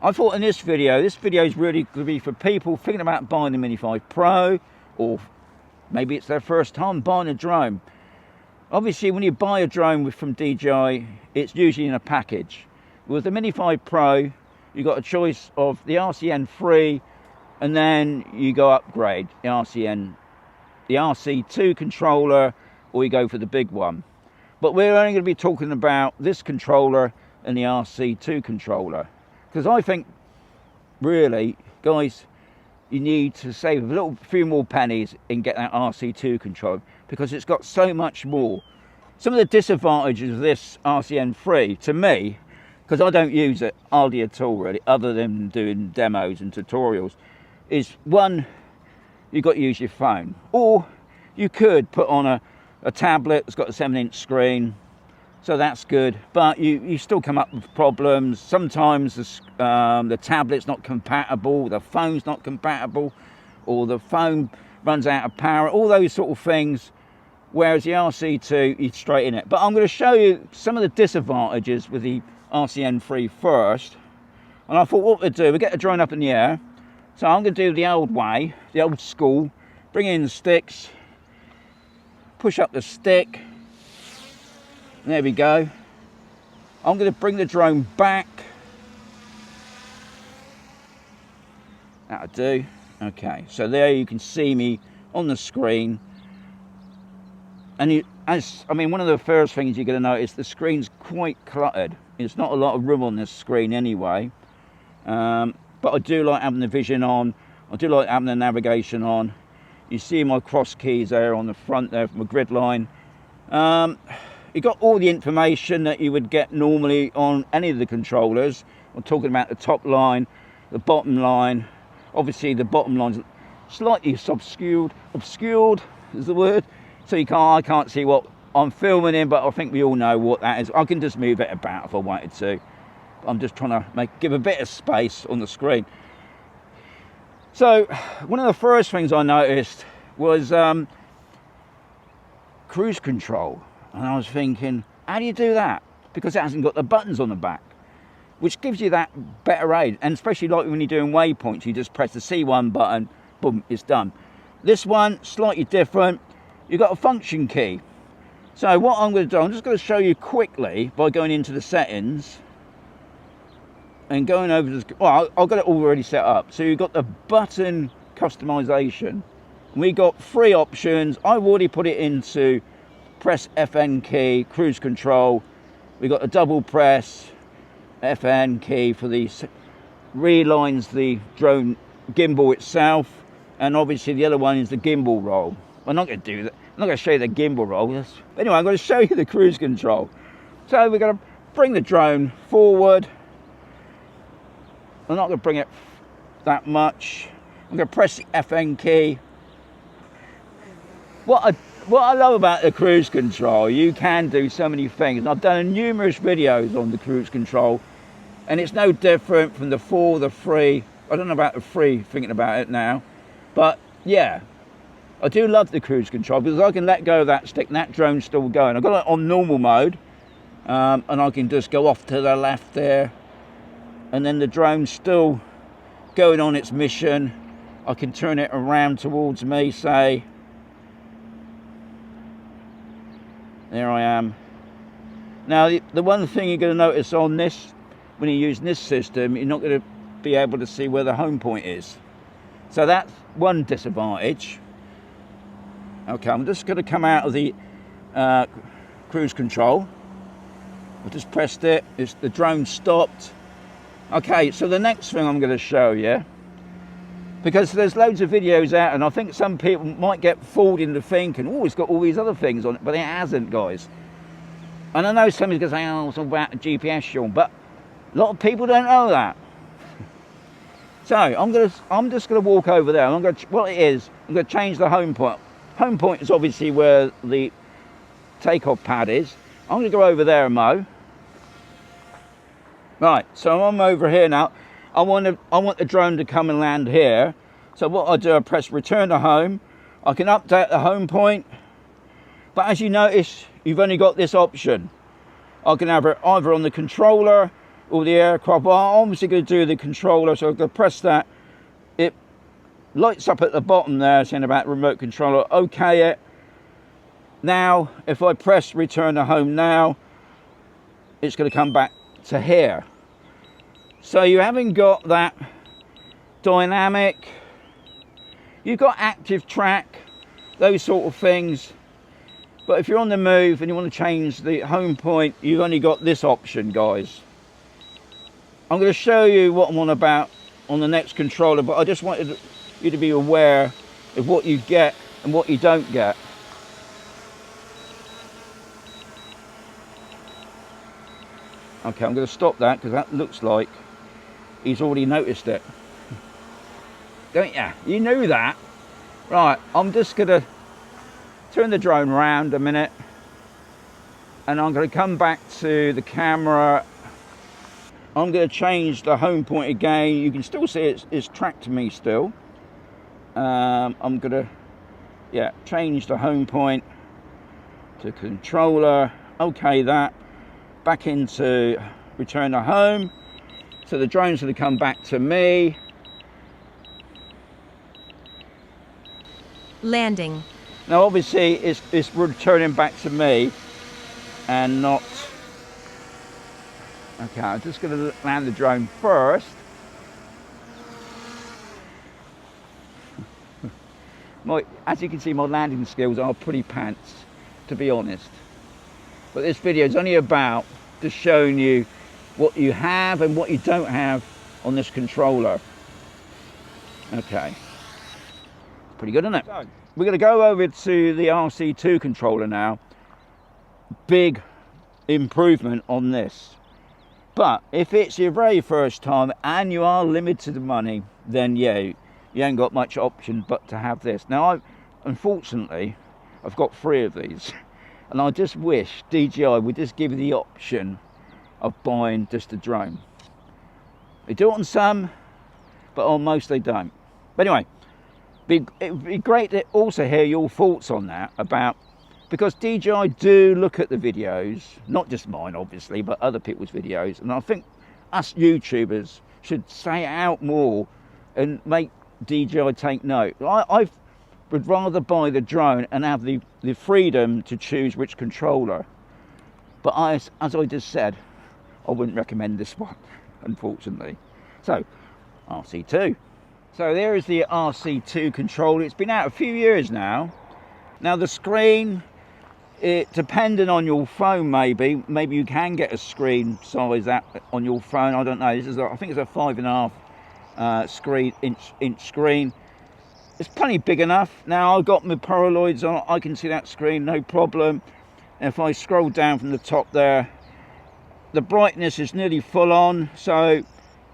I thought in this video is really going to be for people thinking about buying the Mini 5 Pro, or maybe it's their first time buying a drone. Obviously, when you buy a drone from DJI, it's usually in a package. With the Mini 5 Pro, you've got a choice of the RCN3, and then you go upgrade the RC2 controller, or you go for the big one. But we're only going to be talking about this controller and the RC2 controller, because I think, really, guys, you need to save a few more pennies and get that RC2 controller, because it's got so much more. Some of the disadvantages of this RCN3, to me, because I don't use it hardly at all really, other than doing demos and tutorials, is one, you've got to use your phone, or you could put on a tablet that's got a 7-inch screen, so that's good, but you still come up with problems. Sometimes the tablet's not compatible, the phone's not compatible, or the phone runs out of power, all those sort of things, whereas the RC2, you're straight in it. But I'm going to show you some of the disadvantages with the RCN3 first. And I thought what we'd do, we'll get the drone up in the air. So I'm going to do the old way, the old school, bring in the sticks, push up the stick, there we go. I'm going to bring the drone back. That'll do. Okay, so there you can see me on the screen. And one of the first things you're going to notice, the screen's quite cluttered. There's not a lot of room on this screen anyway. But I do like having the vision on. I do like having the navigation on. You see my cross keys there on the front there from a grid line. You got all the information that you would get normally on any of the controllers. I'm talking about the top line, the bottom line. Obviously the bottom line's slightly obscured is the word. So I can't see what I'm filming in, but I think we all know what that is. I can just move it about if I wanted to. I'm just trying to give a bit of space on the screen. So one of the first things I noticed was cruise control. And I was thinking, how do you do that? Because it hasn't got the buttons on the back, which gives you that better aid. And especially like when you're doing waypoints, you just press the C1 button, boom, it's done. This one, slightly different. You've got a function key. So what I'm going to do, I'm just going to show you quickly by going into the settings and going over this. Well, I've got it already set up. So you've got the button customization. We got 3 options. I've already put it into press FN key, cruise control. We got a double press FN key for the realigns the drone gimbal itself, and obviously the other one is the gimbal roll. I'm not going to do that. I'm not going to show you the gimbal roll. But anyway, I'm going to show you the cruise control. So we're going to bring the drone forward. I'm not going to bring it that much. I'm going to press the FN key. What I love about the cruise control, you can do so many things. And I've done numerous videos on the cruise control, and it's no different from the 4, the 3. I don't know about the 3, thinking about it now. But yeah, I do love the cruise control because I can let go of that stick and that drone's still going. I've got it on normal mode, and I can just go off to the left there, and then the drone's still going on its mission. I can turn it around towards me, say. There I am. Now, the one thing you're going to notice on this, when you're using this system, you're not going to be able to see where the home point is. So that's one disadvantage. Okay, I'm just going to come out of the cruise control. I just pressed it. The drone stopped. Okay, so the next thing I'm going to show you, because there's loads of videos out, and I think some people might get fooled into thinking, oh, it's got all these other things on it, but it hasn't, guys. And I know somebody's going to say, oh, it's all about the GPS, Shaun, but a lot of people don't know that. So I'm just going to walk over there. I'm going to change the home point. Home point is obviously where the takeoff pad is. I'm going to go over there and mow. Right, so I'm over here now. I want the drone to come and land here. So what I do, I press return to home. I can update the home point. But as you notice, you've only got this option. I can have it either on the controller all the aircraft. Well, I'm obviously going to do the controller, so I'm going to press that. It lights up at the bottom there saying about remote controller. Okay it. Now if I press return to home now, it's going to come back to here. So you haven't got that dynamic, you've got active track, those sort of things. But if you're on the move and you want to change the home point, you've only got this option, guys. I'm going to show you what I'm on about on the next controller, but I just wanted you to be aware of what you get and what you don't get. Okay, I'm going to stop that because that looks like he's already noticed it. Don't you? You knew that. Right, I'm just going to turn the drone around a minute and I'm going to come back to the camera. I'm going to change the home point again. You can still see it's tracked to me still. I'm going to, change the home point to controller. Okay, that. Back into return to home. So the drone's going to come back to me. Landing. Now obviously it's returning back to me and not... Okay, I'm just going to land the drone first. As you can see, my landing skills are pretty pants, to be honest. But this video is only about just showing you what you have and what you don't have on this controller. Okay. Pretty good, isn't it? So, we're going to go over to the RC2 controller now. Big improvement on this. But if it's your very first time and you are limited to money, then yeah, you ain't got much option but to have this. Now, unfortunately, I've got 3 of these. And I just wish DJI would just give you the option of buying just a drone. They do it on some, but on most they don't. But anyway, it'd be great to also hear your thoughts on that, about, because DJI do look at the videos, not just mine obviously, but other people's videos, and I think us YouTubers should say it out more and make DJI take note. I would rather buy the drone and have the freedom to choose which controller. But as I just said, I wouldn't recommend this one, unfortunately. So, RC2. So there is the RC2 controller. It's been out a few years now. Now the screen, depending on your phone, maybe you can get a screen size on your phone. I don't know. This is I think it's a 5.5 inch screen. It's plenty big enough. Now I've got my Polaroids on, I can see that screen, no problem. And if I scroll down from the top there, the brightness is nearly full on, so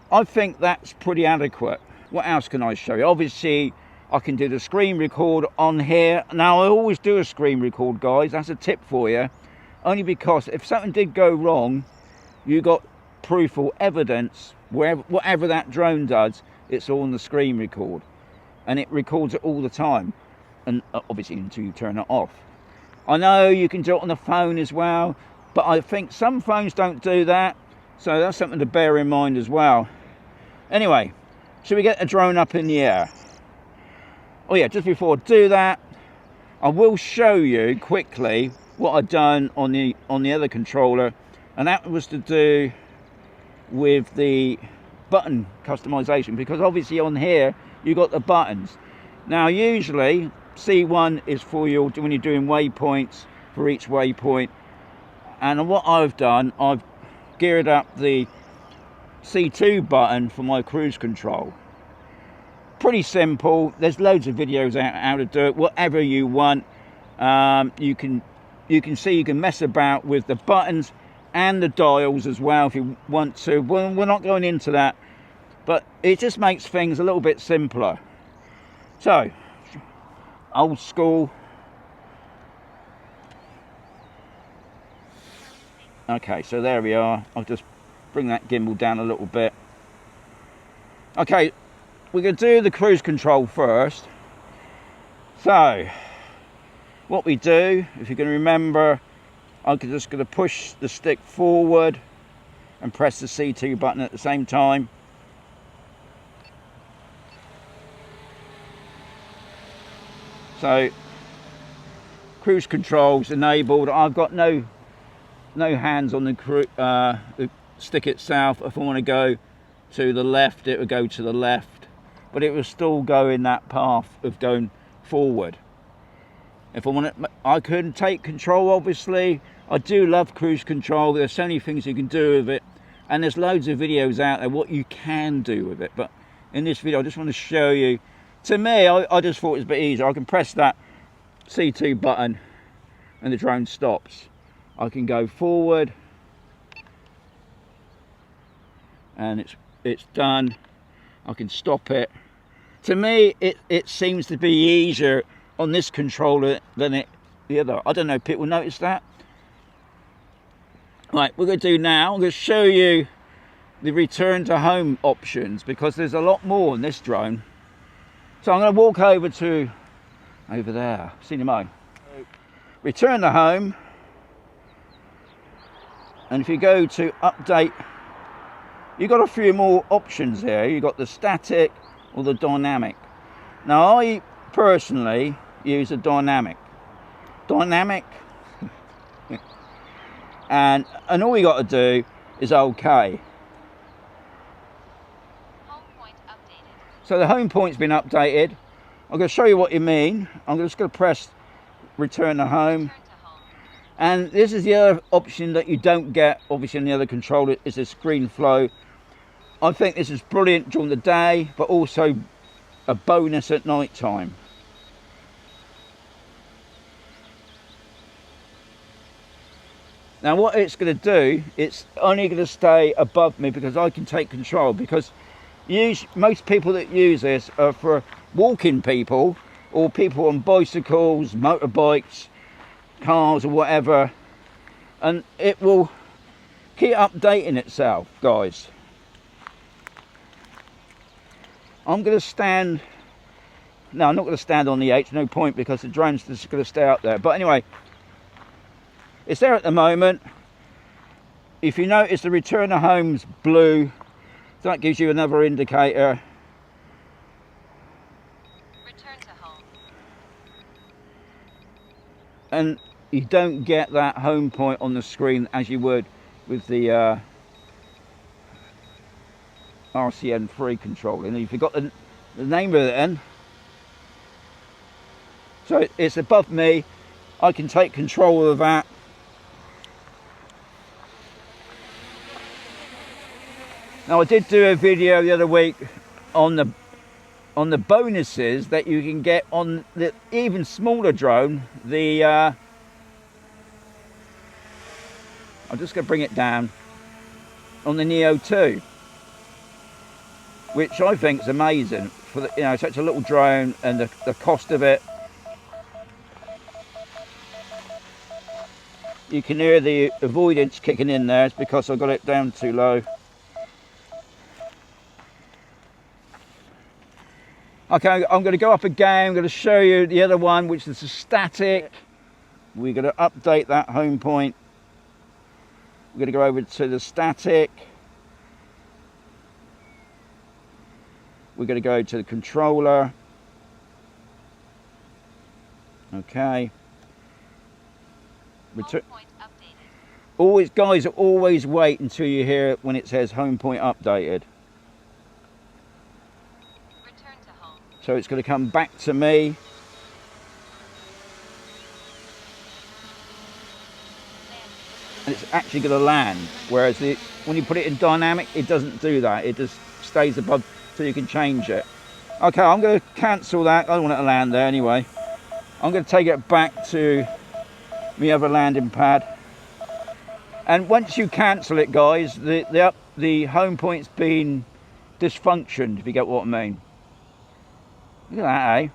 I think that's pretty adequate. What else can I show you? Obviously, I can do the screen record on here. Now I always do a screen record, guys, that's a tip for you. Only because if something did go wrong, you got proof or evidence, whatever that drone does, it's all on the screen record. And it records it all the time, and obviously until you turn it off. I know you can do it on the phone as well, but I think some phones don't do that, so that's something to bear in mind as well. Anyway, should we get a drone up in the air? Oh yeah, just before I do that, I will show you quickly what I've done on the other controller, and that was to do with the button customization, because obviously on here you got the buttons. Now usually C1 is for your, when you're doing waypoints, for each waypoint, and what I've done, I've geared up the C2 button for my cruise control. Pretty simple. There's loads of videos out how to do it, whatever you want. You can see, you can mess about with the buttons and the dials as well if you want to. Well, we're not going into that, but it just makes things a little bit simpler. So, old school. Okay, so there we are. I'll just bring that gimbal down a little bit. Okay, we're going to do the cruise control first. So, what we do, if you can remember, I'm just going to push the stick forward and press the C2 button at the same time. So cruise control's enabled. I've got no hands on the stick itself. If I want to go to the left, it would go to the left, but it will still go in that path of going forward. If I want to, I can take control, obviously. I do love cruise control. There's so many things you can do with it, and there's loads of videos out there what you can do with it, but in this video I just want to show you. To me, I just thought it was a bit easier. I can press that C2 button and the drone stops. I can go forward and it's done. I can stop it. To me, it seems to be easier on this controller than the other. I don't know if people notice that. Right, we're going to do now, I'm going to show you the return to home options, because there's a lot more in this drone. So I'm going to walk over there, cinema. Return to home, and if you go to update, you've got a few more options here. You've got the static or the dynamic. Now I personally use a dynamic. And all you got to do is OK. Home point updated. So the home point's been updated. I'm going to show you what you mean. I'm just going to press return to home. And this is the other option that you don't get, obviously, in the other controller, is the screen flow. I think this is brilliant during the day, but also a bonus at night time. Now what it's going to do, it's only going to stay above me because I can take control, because most people that use this are for walking people or people on bicycles, motorbikes, cars or whatever, and it will keep updating itself, guys. I'm going to stand, no, I'm not going to stand on the H, no point, because the drone's just going to stay up there. But anyway, it's there at the moment. If you notice, the return to home's blue. That gives you another indicator. Return to home. And you don't get that home point on the screen as you would with the RCN3 controller. And you've got the name of it then. So it's above me. I can take control of that. Now I did do a video the other week on the bonuses that you can get on the even smaller drone. I'm just going to bring it down on the Neo 2, which I think is amazing for the, such a little drone, and the cost of it. You can hear the avoidance kicking in there. It's because I got it down too low. Okay, I'm going to go up again. I'm going to show you the other one, which is the static. We're going to update that home point. We're going to go over to the static. We're going to go to the controller. Okay. Home point updated. Always, guys, always wait until you hear it when it says home point updated. Return to home. So it's going to come back to me. And it's actually going to land, whereas when you put it in dynamic, it doesn't do that. It just stays above, so you can change it. Okay, I'm going to cancel that. I don't want it to land there anyway. I'm going to take it back to my other landing pad. And once you cancel it, guys, the home point's been dysfunctioned, if you get what I mean. Look at that, eh?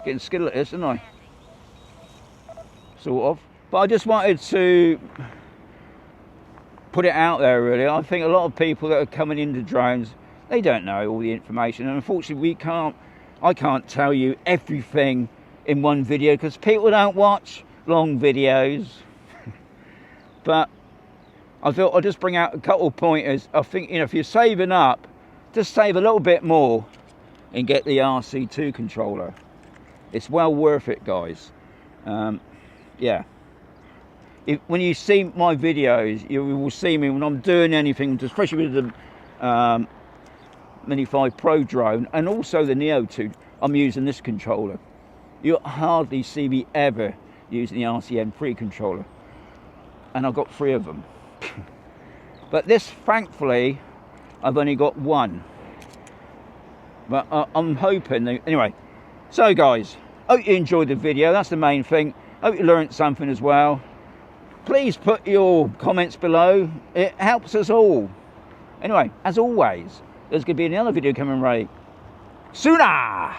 Getting skilled at this, aren't I? Sort of. But I just wanted to put it out there, really. I think a lot of people that are coming into drones, they don't know all the information, and unfortunately I can't tell you everything in one video, because people don't watch long videos. But I thought I'd just bring out a couple of pointers. I think, you know, if you're saving up, just save a little bit more and get the RC2 controller. It's well worth it, guys. Yeah. When you see my videos, you will see me when I'm doing anything, especially with the Mini 5 Pro drone and also the Neo 2, I'm using this controller. You'll hardly see me ever using the RCN3 controller. And I've got 3 of them. But this, thankfully, I've only got 1. But I'm hoping that, anyway. So guys, hope you enjoyed the video. That's the main thing. Hope you learned something as well. Please put your comments below. It helps us all. Anyway, as always, there's going to be another video coming right sooner.